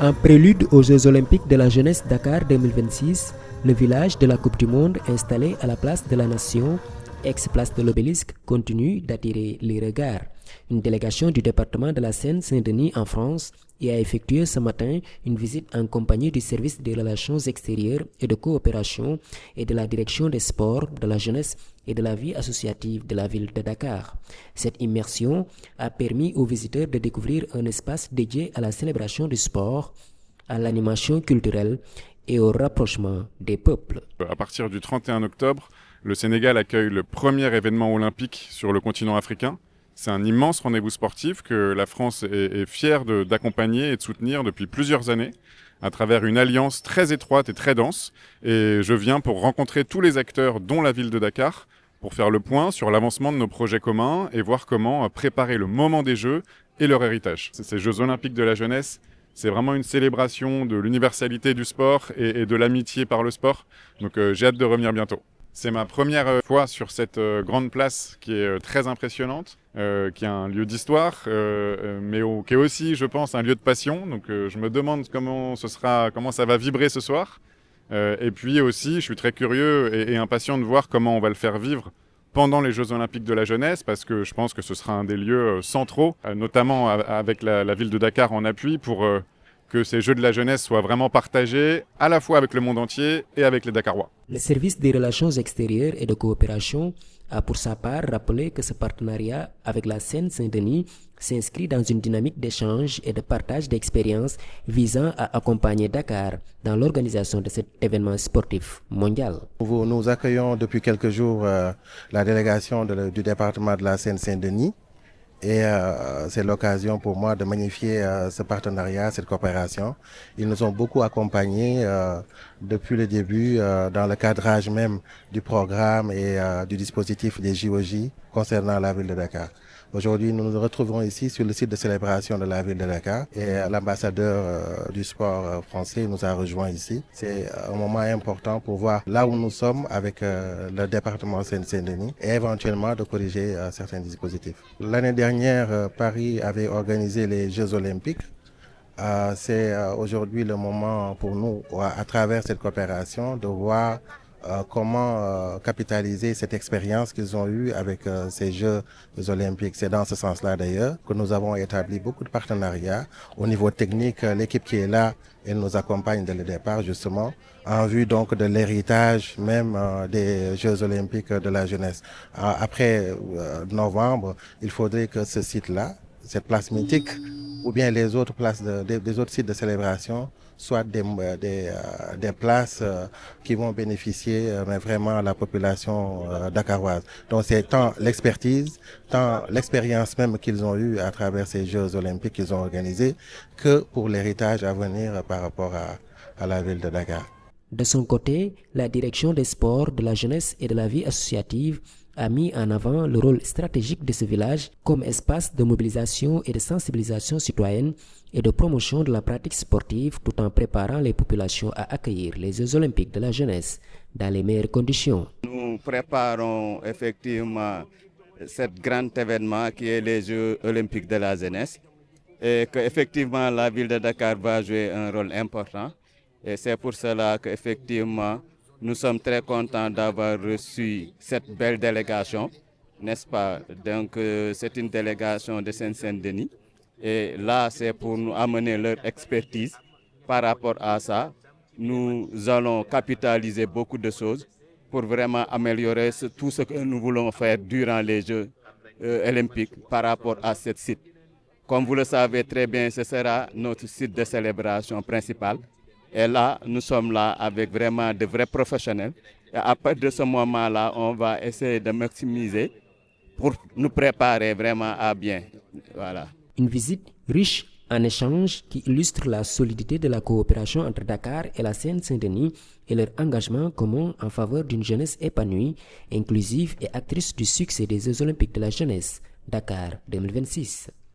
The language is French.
En prélude aux Jeux Olympiques de la jeunesse Dakar 2026, le village de la Coupe du Monde installé à la place de la Nation, ex-place de l'Obélisque, continue d'attirer les regards. Une délégation du département de la Seine-Saint-Denis en France y a effectué ce matin une visite en compagnie du service des relations extérieures et de coopération et de la direction des sports, de la jeunesse et de la vie associative de la ville de Dakar. Cette immersion a permis aux visiteurs de découvrir un espace dédié à la célébration du sport, à l'animation culturelle et au rapprochement des peuples. À partir du 31 octobre, le Sénégal accueille le premier événement olympique sur le continent africain. C'est un immense rendez-vous sportif que la France est fière d'accompagner et de soutenir depuis plusieurs années à travers une alliance très étroite et très dense. Et je viens pour rencontrer tous les acteurs, dont la ville de Dakar, pour faire le point sur l'avancement de nos projets communs et voir comment préparer le moment des Jeux et leur héritage. Ces Jeux olympiques de la jeunesse, c'est vraiment une célébration de l'universalité du sport et de l'amitié par le sport. Donc j'ai hâte de revenir bientôt. C'est ma première fois sur cette grande place qui est très impressionnante, qui est un lieu d'histoire, mais qui est aussi, je pense, un lieu de passion. Donc je me demande comment ça va vibrer ce soir. Et puis aussi, je suis très curieux et impatient de voir comment on va le faire vivre pendant les Jeux Olympiques de la jeunesse, parce que je pense que ce sera un des lieux centraux, notamment avec la ville de Dakar en appui, pour que ces Jeux de la jeunesse soient vraiment partagés à la fois avec le monde entier et avec les Dakarois. Le service des relations extérieures et de coopération a pour sa part rappelé que ce partenariat avec la Seine-Saint-Denis s'inscrit dans une dynamique d'échange et de partage d'expériences visant à accompagner Dakar dans l'organisation de cet événement sportif mondial. Nous accueillons depuis quelques jours la délégation du département de la Seine-Saint-Denis. Et c'est l'occasion pour moi de magnifier ce partenariat, cette coopération. Ils nous ont beaucoup accompagnés depuis le début dans le cadrage même du programme et du dispositif des JOJ concernant la ville de Dakar. Aujourd'hui, nous nous retrouvons ici sur le site de célébration de la ville de Dakar et l'ambassadeur du sport français nous a rejoints ici. C'est un moment important pour voir là où nous sommes avec le département Seine-Saint-Denis et éventuellement de corriger certains dispositifs. L'année dernière, Paris avait organisé les Jeux Olympiques. C'est aujourd'hui le moment pour nous, à travers cette coopération, de voir comment capitaliser cette expérience qu'ils ont eue avec ces Jeux olympiques. C'est dans ce sens-là d'ailleurs que nous avons établi beaucoup de partenariats. Au niveau technique, l'équipe qui est là, elle nous accompagne dès le départ justement en vue donc de l'héritage même des Jeux olympiques de la jeunesse. Après novembre, il faudrait que ce site-là, cette place mythique, ou bien les autres places des autres sites de célébration, soit des places qui vont bénéficier mais vraiment à la population dakaroise. Donc c'est tant l'expertise, tant l'expérience même qu'ils ont eue à travers ces Jeux olympiques qu'ils ont organisés, que pour l'héritage à venir par rapport à la ville de Dakar. De son côté, la direction des sports, de la jeunesse et de la vie associative a mis en avant le rôle stratégique de ce village comme espace de mobilisation et de sensibilisation citoyenne et de promotion de la pratique sportive tout en préparant les populations à accueillir les Jeux olympiques de la jeunesse dans les meilleures conditions. Nous préparons effectivement cet grand événement qui est les Jeux olympiques de la jeunesse et qu'effectivement la ville de Dakar va jouer un rôle important et c'est pour cela qu'effectivement nous sommes très contents d'avoir reçu cette belle délégation, n'est-ce pas? Donc c'est une délégation de Seine-Saint-Denis et là c'est pour nous amener leur expertise. Par rapport à ça, nous allons capitaliser beaucoup de choses pour vraiment améliorer tout ce que nous voulons faire durant les Jeux olympiques par rapport à ce site. Comme vous le savez très bien, ce sera notre site de célébration principal. Et là, nous sommes là avec vraiment de vrais professionnels. Et à partir de ce moment-là, on va essayer de maximiser pour nous préparer vraiment à bien. Voilà. Une visite riche en échanges qui illustre la solidité de la coopération entre Dakar et la Seine-Saint-Denis et leur engagement commun en faveur d'une jeunesse épanouie, inclusive et actrice du succès des Jeux olympiques de la jeunesse, Dakar 2026.